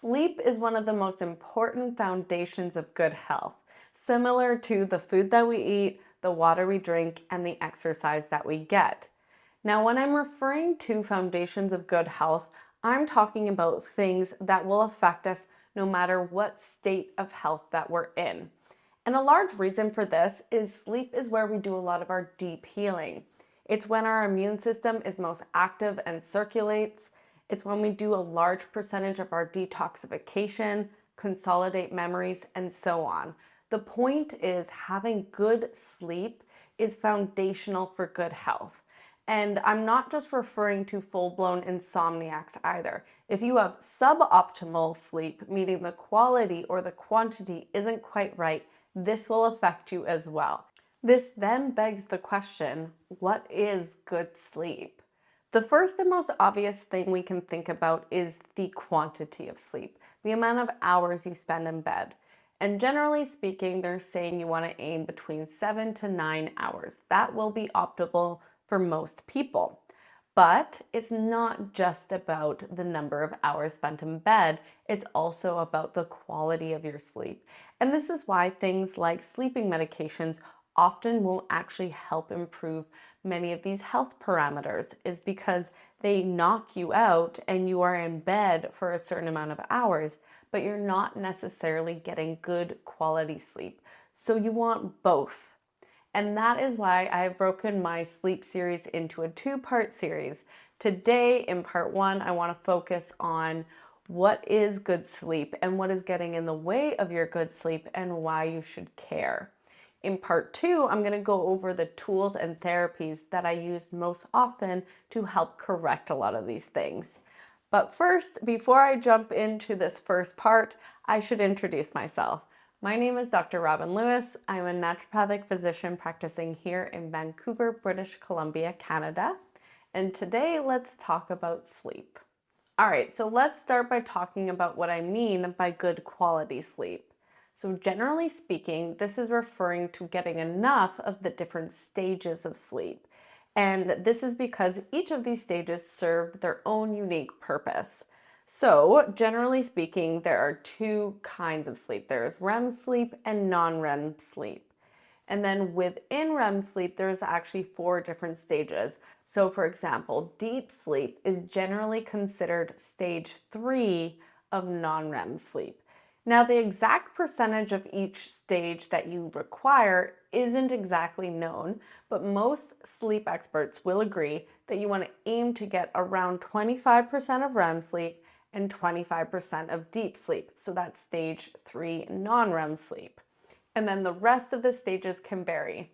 Sleep is one of the most important foundations of good health, similar to the food that we eat, the water we drink, and the exercise that we get. Now, when I'm referring to foundations of good health, I'm talking about things that will affect us no matter what state of health that we're in. And a large reason for this is sleep is where we do a lot of our deep healing. It's when our immune system is most active and circulates. It's when we do a large percentage of our detoxification, consolidate memories, and so on. The point is having good sleep is foundational for good health. And I'm not just referring to full-blown insomniacs either. If you have suboptimal sleep, meaning the quality or the quantity isn't quite right, this will affect you as well. This then begs the question, what is good sleep? The first and most obvious thing we can think about is the quantity of sleep, the amount of hours you spend in bed. And generally speaking, they're saying you want to aim between 7 to 9 hours. That will be optimal for most people. But it's not just about the number of hours spent in bed, it's also about the quality of your sleep. And this is why things like sleeping medications often won't actually help improve many of these health parameters, is because they knock you out and you are in bed for a certain amount of hours, but you're not necessarily getting good quality sleep. So you want both. And that is why I have broken my sleep series into a two-part series. Today, in part one, I want to focus on what is good sleep and what is getting in the way of your good sleep and why you should care. In part two, I'm going to go over the tools and therapies that I use most often to help correct a lot of these things. But first, before I jump into this first part, I should introduce myself. My name is Dr. Robin Lewis. I'm a naturopathic physician practicing here in Vancouver, British Columbia, Canada. And today, let's talk about sleep. All right, so let's start by talking about what I mean by good quality sleep. So generally speaking, this is referring to getting enough of the different stages of sleep. And this is because each of these stages serve their own unique purpose. So generally speaking, there are two kinds of sleep. There's REM sleep and non-REM sleep. And then within REM sleep, there's actually 4 different stages. So for example, deep sleep is generally considered stage 3 of non-REM sleep. Now, the exact percentage of each stage that you require isn't exactly known, but most sleep experts will agree that you want to aim to get around 25% of REM sleep and 25% of deep sleep. So that's stage 3 non-REM sleep. And then the rest of the stages can vary.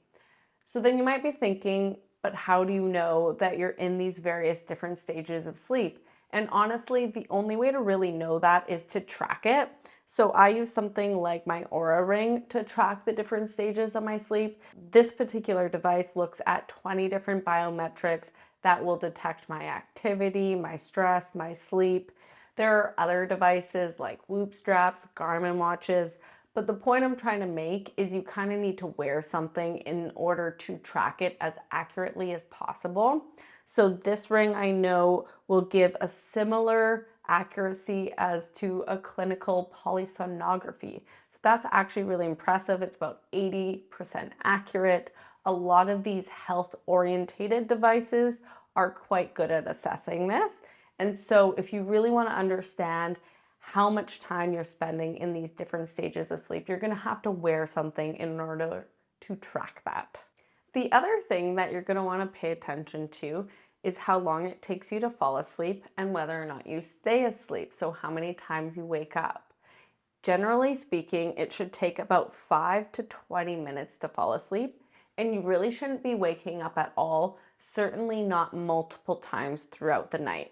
So then you might be thinking, but how do you know that you're in these various different stages of sleep? And honestly, the only way to really know that is to track it. So I use something like my Aura Ring to track the different stages of my sleep. This particular device looks at 20 different biometrics that will detect my activity, my stress, my sleep. There are other devices like Whoop straps, Garmin watches, but the point I'm trying to make is you kind of need to wear something in order to track it as accurately as possible. So this ring I know will give a similar accuracy as to a clinical polysomnography. So that's actually really impressive. It's about 80% accurate. A lot of these health-orientated devices are quite good at assessing this. And so if you really want to understand how much time you're spending in these different stages of sleep, you're going to have to wear something in order to track that. The other thing that you're going to want to pay attention to is how long it takes you to fall asleep and whether or not you stay asleep, so how many times you wake up. Generally speaking, it should take about 5 to 20 minutes to fall asleep, and you really shouldn't be waking up at all, certainly not multiple times throughout the night.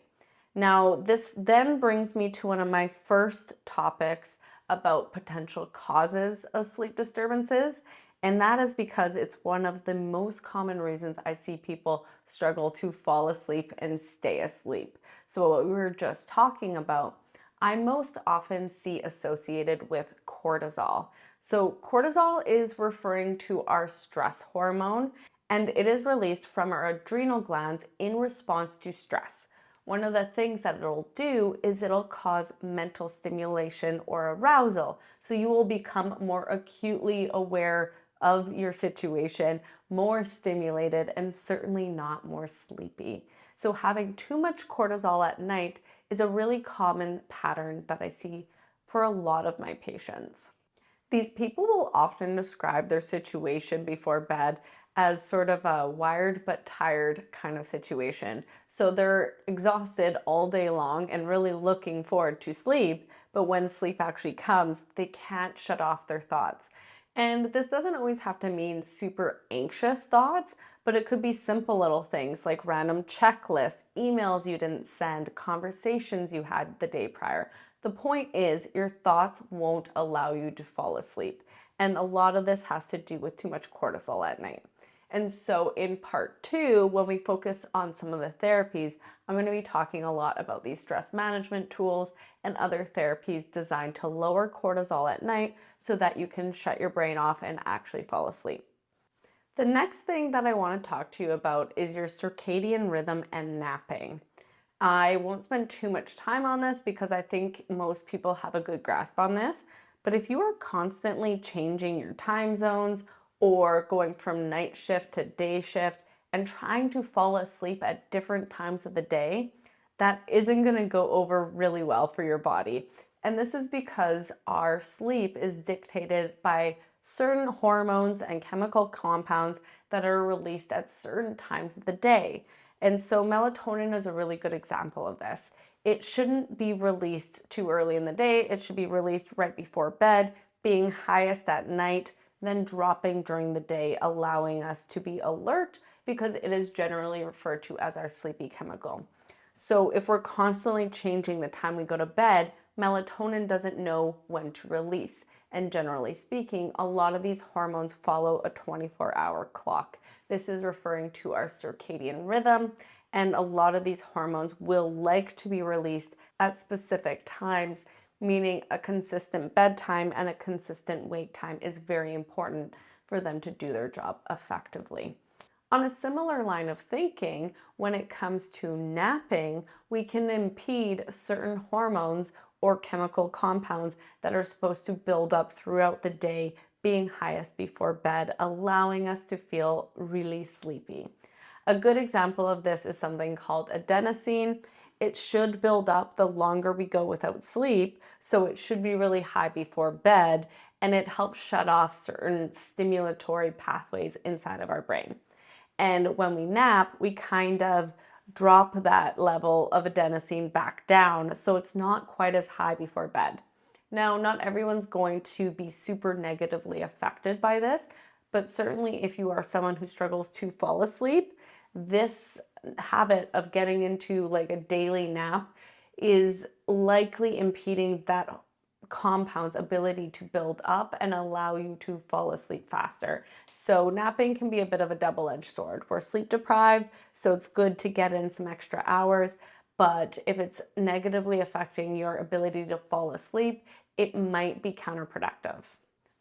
Now, this then brings me to one of my first topics about potential causes of sleep disturbances, and that is because it's one of the most common reasons I see people struggle to fall asleep and stay asleep. So what we were just talking about, I most often see associated with cortisol. So cortisol is referring to our stress hormone, and it is released from our adrenal glands in response to stress. one of the things that it'll do is it'll cause mental stimulation or arousal. So you will become more acutely aware of your situation, more stimulated, and certainly not more sleepy. So having too much cortisol at night is a really common pattern that I see for a lot of my patients. These people will often describe their situation before bed as sort of a wired but tired kind of situation. So they're exhausted all day long and really looking forward to sleep, but when sleep actually comes, they can't shut off their thoughts. And this doesn't always have to mean super anxious thoughts, but it could be simple little things like random checklists, emails you didn't send, conversations you had the day prior. The point is, your thoughts won't allow you to fall asleep. And a lot of this has to do with too much cortisol at night. And so in part 2, when we focus on some of the therapies, I'm going to be talking a lot about these stress management tools and other therapies designed to lower cortisol at night so that you can shut your brain off and actually fall asleep. The next thing that I want to talk to you about is your circadian rhythm and napping. I won't spend too much time on this because I think most people have a good grasp on this, but if you are constantly changing your time zones or going from night shift to day shift and trying to fall asleep at different times of the day, that isn't going to go over really well for your body. And this is because our sleep is dictated by certain hormones and chemical compounds that are released at certain times of the day. And so melatonin is a really good example of this. It shouldn't be released too early in the day. It should be released right before bed, being highest at night, then dropping during the day, allowing us to be alert because it is generally referred to as our sleepy chemical. So if we're constantly changing the time we go to bed, melatonin doesn't know when to release. And generally speaking, a lot of these hormones follow a 24-hour clock. This is referring to our circadian rhythm, and a lot of these hormones will like to be released at specific times, meaning a consistent bedtime and a consistent wake time is very important for them to do their job effectively. On a similar line of thinking, when it comes to napping, we can impede certain hormones or chemical compounds that are supposed to build up throughout the day, being highest before bed, allowing us to feel really sleepy. A good example of this is something called adenosine. It should build up the longer we go without sleep, so it should be really high before bed, and it helps shut off certain stimulatory pathways inside of our brain. And when we nap, we kind of drop that level of adenosine back down, so it's not quite as high before bed. Now, not everyone's going to be super negatively affected by this, but certainly if you are someone who struggles to fall asleep, this habit of getting into like a daily nap is likely impeding that compound's ability to build up and allow you to fall asleep faster. So napping can be a bit of a double-edged sword. We're sleep deprived, so it's good to get in some extra hours, but if it's negatively affecting your ability to fall asleep, it might be counterproductive.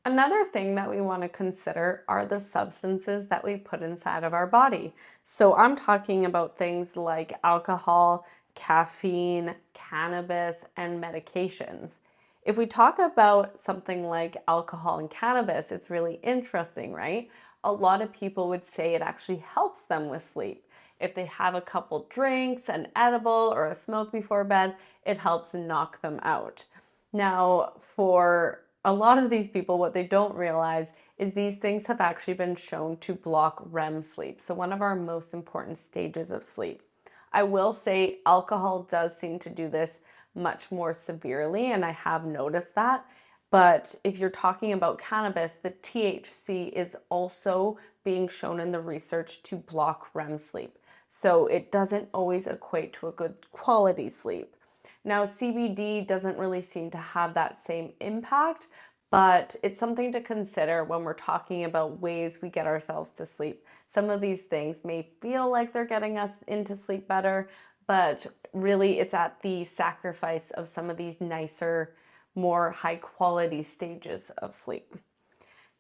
Another thing that we want to consider are the substances that we put inside of our body. So I'm talking about things like alcohol, caffeine, cannabis, and medications. If we talk about something like alcohol and cannabis, it's really interesting, right? A lot of people would say it actually helps them with sleep. If they have a couple drinks, an edible, or a smoke before bed, it helps knock them out. Now, for a lot of these people, what they don't realize is these things have actually been shown to block REM sleep, so one of our most important stages of sleep. I will say alcohol does seem to do this much more severely, and I have noticed that. But if you're talking about cannabis, the THC is also being shown in the research to block REM sleep. So it doesn't always equate to a good quality sleep. Now, CBD doesn't really seem to have that same impact, but it's something to consider when we're talking about ways we get ourselves to sleep. Some of these things may feel like they're getting us into sleep better, but really it's at the sacrifice of some of these nicer, more high quality stages of sleep.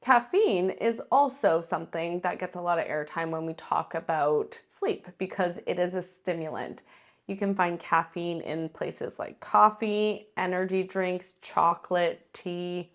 Caffeine is also something that gets a lot of airtime when we talk about sleep because it is a stimulant. You can find caffeine in places like coffee, energy drinks, chocolate, tea,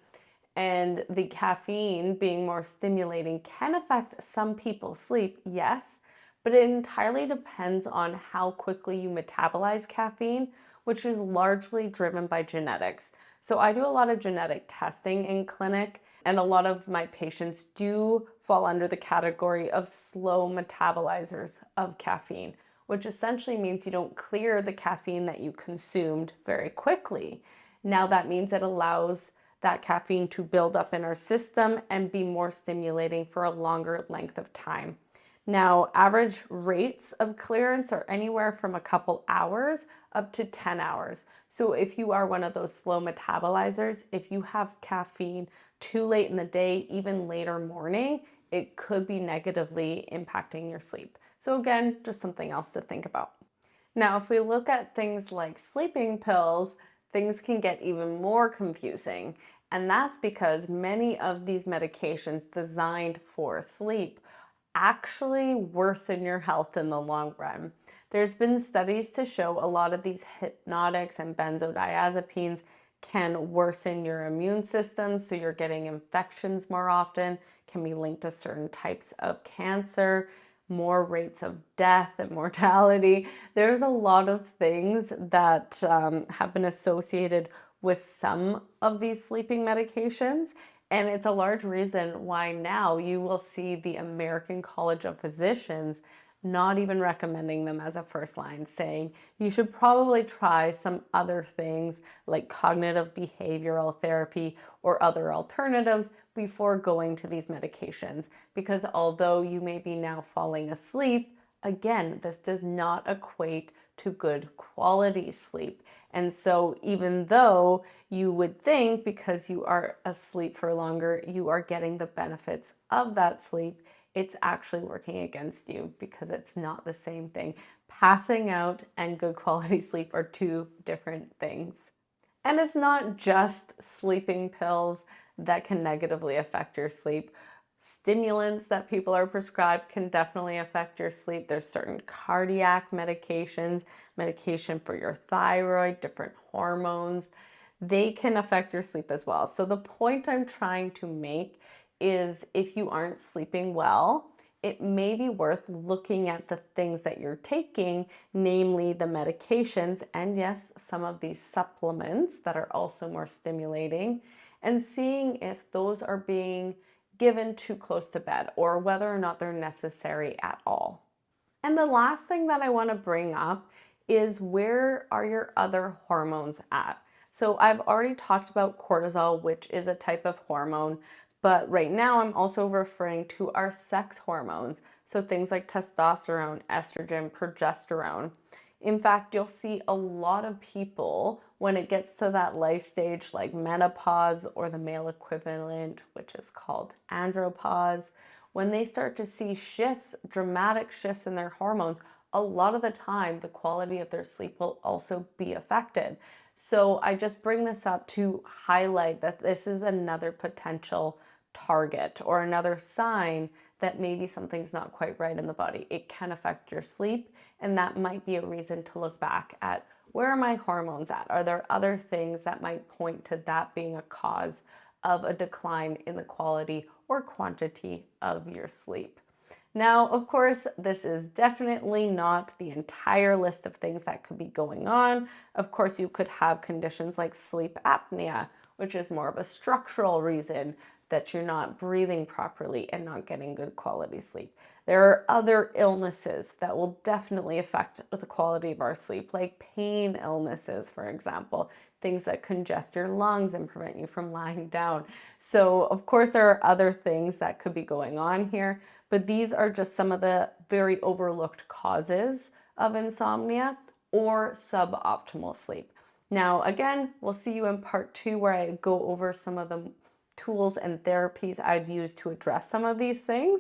and the caffeine being more stimulating can affect some people's sleep, yes, but it entirely depends on how quickly you metabolize caffeine, which is largely driven by genetics. So I do a lot of genetic testing in clinic, and a lot of my patients do fall under the category of slow metabolizers of caffeine, which essentially means you don't clear the caffeine that you consumed very quickly. Now that means it allows that caffeine to build up in our system and be more stimulating for a longer length of time. Now, average rates of clearance are anywhere from a couple hours up to 10 hours. So if you are one of those slow metabolizers, if you have caffeine too late in the day, even later morning, it could be negatively impacting your sleep. So again, just something else to think about. Now, if we look at things like sleeping pills, things can get even more confusing. And that's because many of these medications designed for sleep actually worsen your health in the long run. There's been studies to show a lot of these hypnotics and benzodiazepines can worsen your immune system, so you're getting infections more often, can be linked to certain types of cancer, more rates of death and mortality. There's a lot of things that have been associated with some of these sleeping medications. And it's a large reason why now you will see the American College of Physicians not even recommending them as a first line, saying you should probably try some other things like cognitive behavioral therapy or other alternatives before going to these medications. Because although you may be now falling asleep, again, this does not equate to good quality sleep. And so even though you would think because you are asleep for longer, you are getting the benefits of that sleep, it's actually working against you because it's not the same thing. Passing out and good quality sleep are two different things. And it's not just sleeping pills that can negatively affect your sleep. Stimulants that people are prescribed can definitely affect your sleep. There's certain cardiac medications, medication for your thyroid, different hormones. They can affect your sleep as well. So the point I'm trying to make is if you aren't sleeping well, it may be worth looking at the things that you're taking, namely the medications, and yes, some of these supplements that are also more stimulating, and seeing if those are being given too close to bed or whether or not they're necessary at all. And the last thing that I want to bring up is where are your other hormones at? So I've already talked about cortisol, which is a type of hormone, but right now I'm also referring to our sex hormones. So things like testosterone, estrogen, progesterone. In fact, you'll see a lot of people when it gets to that life stage like menopause or the male equivalent, which is called andropause, when they start to see shifts, dramatic shifts in their hormones, a lot of the time the quality of their sleep will also be affected. So I just bring this up to highlight that this is another potential target or another sign that maybe something's not quite right in the body. It can affect your sleep, and that might be a reason to look back at where are my hormones at? Are there other things that might point to that being a cause of a decline in the quality or quantity of your sleep? Now, of course, this is definitely not the entire list of things that could be going on. Of course, you could have conditions like sleep apnea, which is more of a structural reason that you're not breathing properly and not getting good quality sleep. There are other illnesses that will definitely affect the quality of our sleep, like pain illnesses, for example, things that congest your lungs and prevent you from lying down. So, of course, there are other things that could be going on here, but these are just some of the very overlooked causes of insomnia or suboptimal sleep. Now, again, we'll see you in part 2 where I go over some of the tools and therapies I'd use to address some of these things.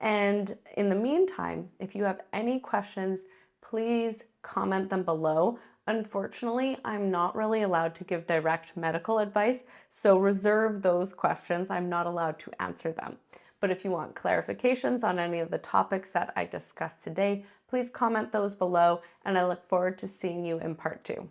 And in the meantime, if you have any questions, please comment them below. Unfortunately, I'm not really allowed to give direct medical advice, so reserve those questions. I'm not allowed to answer them. But if you want clarifications on any of the topics that I discussed today, please comment those below, and I look forward to seeing you in part 2.